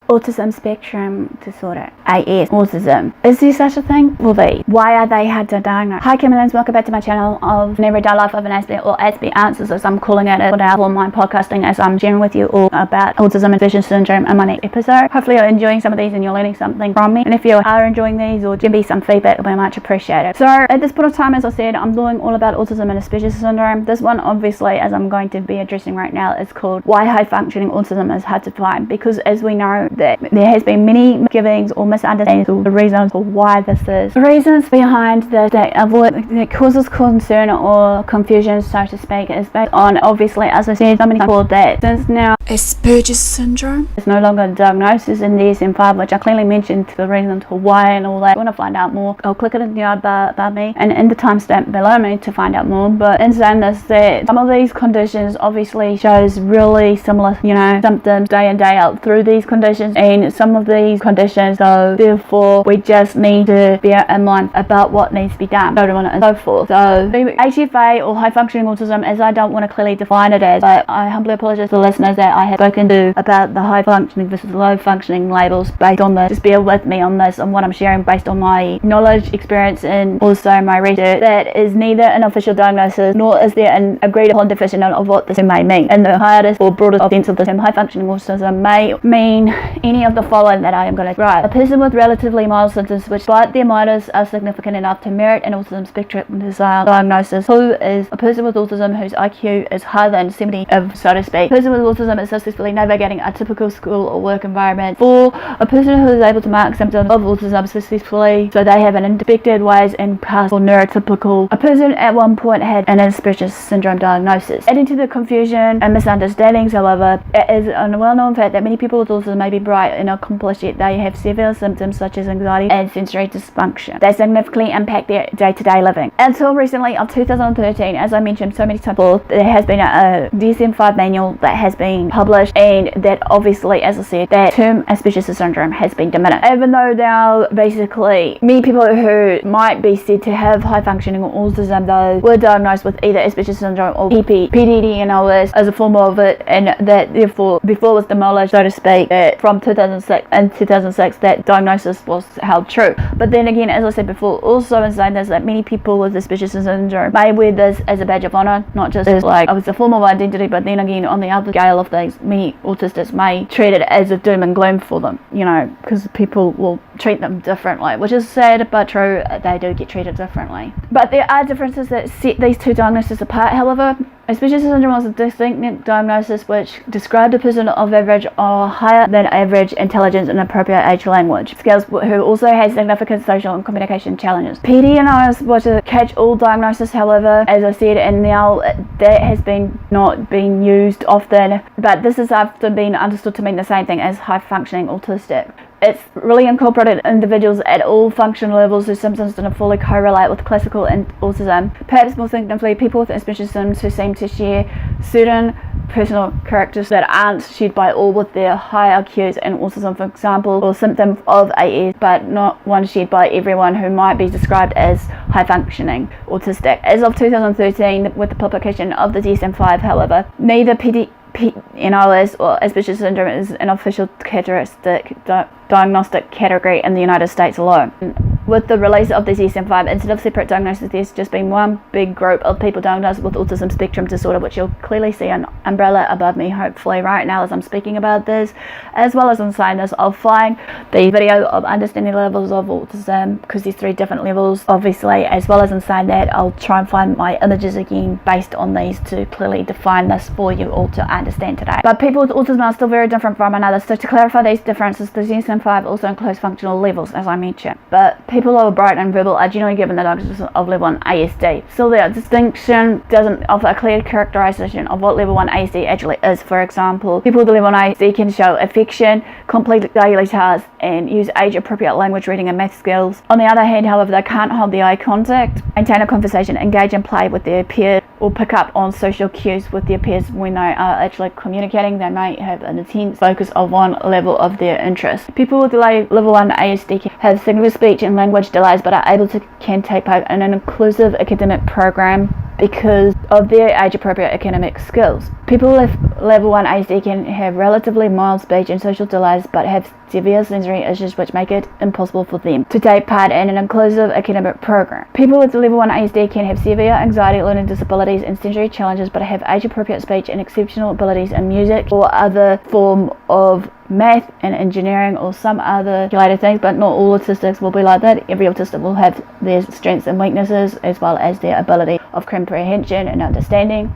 autism spectrum disorder, AS, autism. Is there such a thing for these? Why are they hard to diagnose? Hi Kimberlins, welcome back to my channel of An Everyday Life of an Aspie, or Aspie Answers as I'm calling it for online podcasting, as I'm sharing with you all about autism and vision syndrome in my next episode. Hopefully you're enjoying some of these and you're learning something from me, and if you are enjoying these or give me some feedback, it'll be much appreciated. So at this point of time, as I said, I'm doing all about autism and Aspergers syndrome. This one obviously, as I'm going to be addressing right now, is called Why High Functioning Autism is Hard to Find, because as we know that there has been many misgivings or misunderstandings of the reasons for why this is. The reasons behind this that causes concern or confusion, so to speak, is based on, obviously, as I said, so many people that since now Aspergers syndrome is no longer a diagnosis in the DSM-5, which I clearly mentioned the reasons for why and all that. If you want to find out more, I'll click it in the yard bar above me and in the timestamp below me to find out more. But in saying this, that some of these conditions obviously shows really similar, symptoms day in, day out through these conditions, and some of these conditions, so therefore we just need to bear in mind about what needs to be done, so on and so forth. So HFA, or high functioning autism, as I don't want to clearly define it as, but I humbly apologize to the listeners that I have spoken to about the high functioning versus low functioning labels based on this. Just bear with me on this and what I'm sharing based on my knowledge, experience, and also my research. That is neither an official diagnosis nor is there an agreed upon definition of what this may mean. In the highest or broadest sense of the term, high functioning autism may mean any of the following that I am going to describe. A person with relatively mild symptoms which, despite their minors, are significant enough to merit an autism spectrum diagnosis. Who is a person with autism whose IQ is higher than 70, so to speak. A person with autism is successfully navigating a typical school or work environment. 4. A person who is able to mark symptoms of autism successfully, so they have an inspected ways and past or neurotypical. A person at one point had an Asperger's syndrome diagnosis. Adding to the confusion and misunderstandings, however, it is a well-known fact that many people with autism may be bright and accomplished, yet they have severe symptoms such as anxiety and sensory dysfunction that significantly impact their day-to-day living. Until recently, of 2013, as I mentioned so many times before, there has been a DSM-5 manual that has been published, and that obviously, as I said, that term Asperger's syndrome has been diminished. Even though now, basically, many people who might be said to have high functioning autism, though, were diagnosed with either Asperger's syndrome or PDD, as a form of it, and that therefore, before was demolished, so to speak, that from 2006, that diagnosis was held true. But then again, as I said before, also in saying this, that many people with Asperger's syndrome may wear this as a badge of honor, not just as it's a form of identity, but then again, on the other scale of things, many autistics may treat it as a doom and gloom for them, because people will treat them differently, which is sad but true. They do get treated differently. But there are differences that set these two diagnoses apart, however. Asperger's syndrome was a distinct diagnosis which described a person of average or higher than average intelligence and appropriate age language skills, who also has significant social and communication challenges. PDD was a catch-all diagnosis, however, as I said, and now that has been not being used often, but this is often been understood to mean the same thing as high-functioning autistic. It's really incorporated individuals at all functional levels whose symptoms don't fully correlate with classical autism. Perhaps more significantly, people with Asperger's syndrome who seem to share certain personal characteristics that aren't shared by all with their high IQs and autism, for example, or symptom of AS, but not one shared by everyone who might be described as high-functioning autistic. As of 2013, with the publication of the DSM-5, however, neither NOS or Asperger's syndrome is an official diagnostic category in the United States alone. With the release of the DSM-5, instead of separate diagnosis, there's just been one big group of people diagnosed with autism spectrum disorder, which you'll clearly see an umbrella above me, hopefully right now as I'm speaking about this, as well as inside this. I'll find the video of understanding levels of autism, because there's 3 different levels, obviously, as well as inside that I'll try and find my images again based on these to clearly define this for you all to understand today. But people with autism are still very different from another, so to clarify these differences, the DSM-5 also includes functional levels, as I mentioned. But people who are bright and verbal are generally given the diagnosis of level 1 ASD. So the distinction doesn't offer a clear characterization of what level 1 ASD actually is. For example, people with level 1 ASD can show affection, complete daily tasks, and use age-appropriate language, reading, and math skills. On the other hand, however, they can't hold the eye contact, maintain a conversation, engage and play with their peers, or pick up on social cues with their peers when they are actually communicating. They may have an intense focus on one level of their interest. People with level 1 ASD can have significant speech and language delays, but are able to can take part in an inclusive academic program because of their age-appropriate academic skills. People with level 1 ASD can have relatively mild speech and social delays but have severe sensory issues which make it impossible for them to take part in an inclusive academic program. People with level 1 ASD can have severe anxiety, learning disabilities and sensory challenges but have age-appropriate speech and exceptional abilities in music or other form of math and engineering or some other related things, but not all autistics will be like that. Every autistic will have their strengths and weaknesses as well as their ability of comprehension and understanding.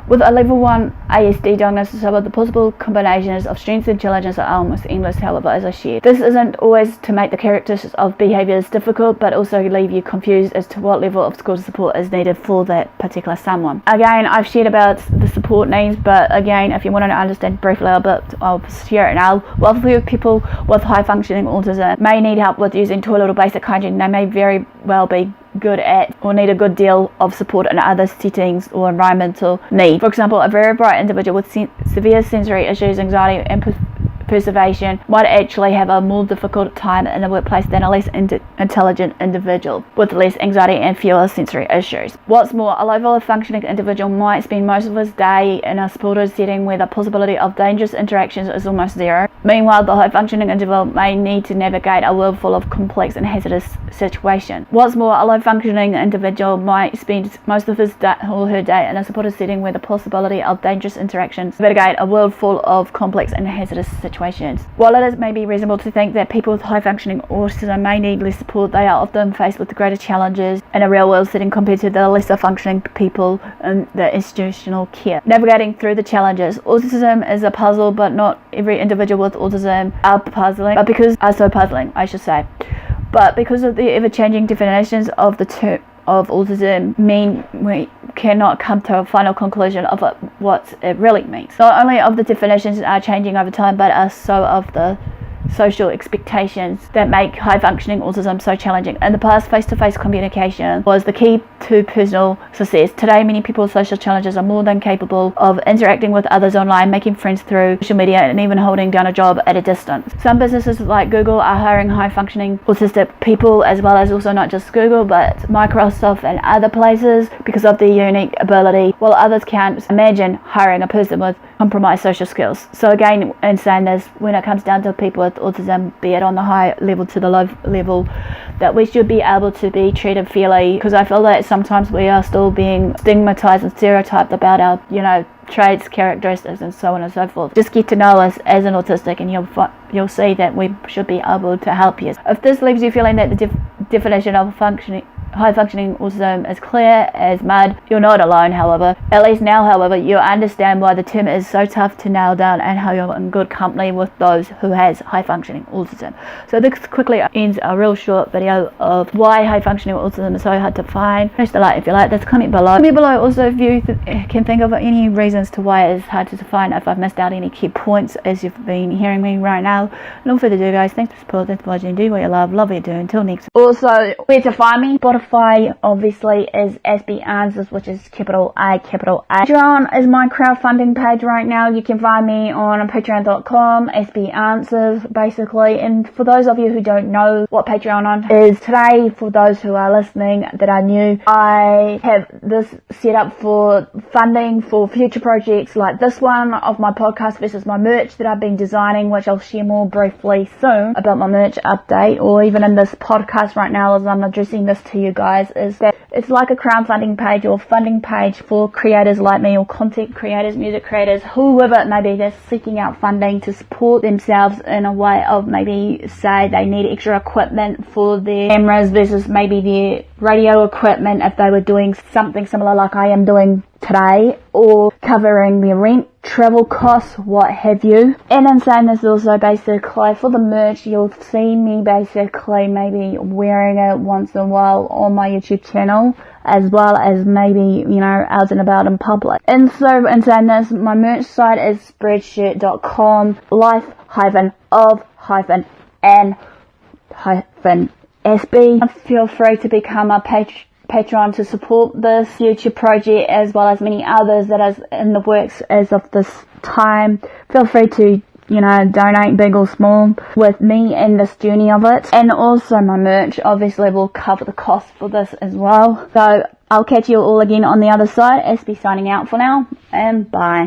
With a level 1 ASD diagnosis, however, the possible combinations of strengths and challenges are almost endless, however, as I shared. This isn't always to make the characteristics of behaviours difficult, but also leave you confused as to what level of school support is needed for that particular someone. Again, I've shared about the support needs, but again, if you want to understand briefly a bit, I'll share it now. Well, for people with high functioning autism may need help with using toilet or basic hygiene. They may very well be good at or need a good deal of support in other settings or environmental need. For example, a very bright individual with severe sensory issues, anxiety and perseveration might actually have a more difficult time in the workplace than a less intelligent individual with less anxiety and fewer sensory issues. What's more, a low functioning individual might spend most of his day in a supported setting where the possibility of dangerous interactions is almost zero. Meanwhile, the high functioning individual may need to navigate a world full of complex and hazardous situations. What's more, a low functioning individual might spend most of his or her day in a supported setting where the possibility of dangerous interactions navigate a world full of complex and hazardous situations. While it may be reasonable to think that people with high functioning autism may need less support, they are often faced with greater challenges in a real world setting compared to the lesser functioning people in the institutional care. Navigating through the challenges. Autism is a puzzle, but not every individual with autism are so puzzling, I should say. But because of the ever-changing definitions of the term of autism we cannot come to a final conclusion of what it really means. Not only of the definitions are changing over time, but also of the social expectations that make high functioning autism so challenging. In the past, face-to-face communication was the key to personal success. Today, many people's social challenges are more than capable of interacting with others online, making friends through social media, and even holding down a job at a distance. Some businesses like Google are hiring high functioning autistic people, as well as also not just Google but Microsoft and other places because of their unique ability, while others can't imagine hiring a person with compromised social skills. So again, in saying this, when it comes down to people with autism, be it on the high level to the low level, that we should be able to be treated fairly, because I feel that sometimes we are still being stigmatized and stereotyped about our, traits, characteristics and so on and so forth. Just get to know us as an autistic and you'll see that we should be able to help you. If this leaves you feeling that the definition of high functioning autism is clear as mud, you're not alone. However, at least now, you understand why the term is so tough to nail down and how you're in good company with those who has high functioning autism. So this quickly ends a real short video of why high functioning autism is so hard to find. Press the like if you like. That's comment below. Comment below also if you can think of any reasons to why it's hard to define, if I've missed out any key points as you've been hearing me right now. No further ado, guys. Thanks for support. Thanks for watching. Do what you love what you do. Until next. Also, where to find me? Spotify obviously is Aspie Answers, which is capital A, capital A. Patreon is my crowdfunding page right now. You can find me on patreon.com, Aspie Answers, basically. And for those of you who don't know what Patreon is, today, for those who are listening that are new, I have this set up for funding for future projects like this one of my podcast versus my merch that I've been designing, which I'll share more briefly soon about my merch update, or even in this podcast right now as I'm addressing this to you guys, is that it's like a crowdfunding page or funding page for creators like me, or content creators, music creators, whoever it may be that's seeking out funding to support themselves in a way of, maybe say they need extra equipment for their cameras versus maybe their radio equipment if they were doing something similar like I am doing today, or covering their rent, travel costs, what have you. And in saying this, also basically for the merch, you'll see me basically maybe wearing it once in a while on my YouTube channel, as well as maybe, out and about in public. And so in saying this, my merch site is spreadshirt.com, life-of-and-Aspie. Feel free to become a Patreon to support this future project, as well as many others that is in the works as of this time. Feel free to donate, big or small, with me in this journey of it. And also my merch obviously will cover the cost for this as well. So I'll catch you all again on the other side. Aspie signing out for now, and bye.